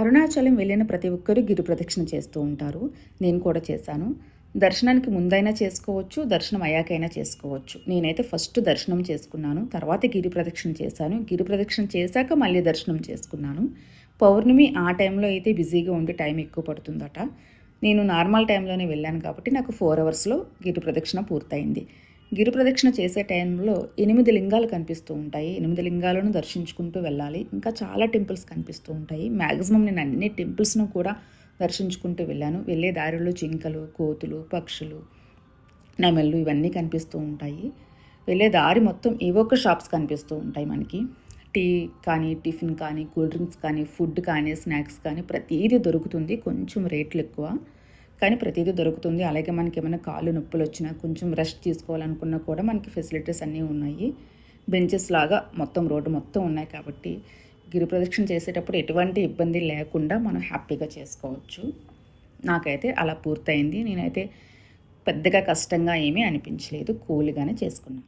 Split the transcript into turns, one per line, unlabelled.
అరుణాచలం వెళ్ళిన ప్రతి ఒక్కరూ గిరి ప్రదక్షిణ చేస్తూ ఉంటారు. నేను కూడా చేశాను. దర్శనానికి ముందైనా చేసుకోవచ్చు, దర్శనం అయ్యాకైనా చేసుకోవచ్చు. నేనైతే ఫస్ట్ దర్శనం చేసుకున్నాను, తర్వాత గిరి ప్రదక్షిణ చేశాను. గిరి ప్రదక్షిణ చేశాక మళ్ళీ దర్శనం చేసుకున్నాను. పౌర్ణమి ఆ టైంలో అయితే బిజీగా ఉండి టైం ఎక్కువ పడుతుందట. నేను నార్మల్ టైంలోనే వెళ్ళాను కాబట్టి నాకు 4 అవర్స్లో గిరి ప్రదక్షిణ పూర్తయింది. గిరి ప్రదక్షిణ చేసే టైంలో 8 లింగాలు కనిపిస్తూ ఉంటాయి. 8 లింగాలను దర్శించుకుంటూ వెళ్ళాలి. ఇంకా చాలా టెంపుల్స్ కనిపిస్తూ ఉంటాయి. మ్యాక్సిమం నేను అన్ని టెంపుల్స్ను కూడా దర్శించుకుంటూ వెళ్ళాను. వెళ్ళే దారిలో జింకలు, కోతులు, పక్షులు, నెమళ్ళు ఇవన్నీ కనిపిస్తూ ఉంటాయి. వెళ్ళే దారి మొత్తం ఏవో ఒక షాప్స్ కనిపిస్తూ ఉంటాయి మనకి. టీ కానీ, టిఫిన్ కానీ, కూల్ డ్రింక్స్ కానీ, ఫుడ్ కానీ, స్నాక్స్ కానీ ప్రతీది దొరుకుతుంది. కొంచెం రేట్లు ఎక్కువ కానీ ప్రతిదీ దొరుకుతుంది. అలాగే మనకి ఏమైనా కాళ్ళు నొప్పులు వచ్చినా, కొంచెం రెస్ట్ తీసుకోవాలనుకున్నా కూడా మనకి ఫెసిలిటీస్ అన్నీ ఉన్నాయి. బెంచెస్ లాగా మొత్తం రోడ్డు మొత్తం ఉన్నాయి కాబట్టి గిరి ప్రదక్షిణ చేసేటప్పుడు ఎటువంటి ఇబ్బంది లేకుండా మనం హ్యాపీగా చేసుకోవచ్చు. నాకైతే అలా పూర్తయింది. నేనైతే పెద్దగా కష్టంగా ఏమీ అనిపించలేదు. కూల్గానే చేసుకున్నాను.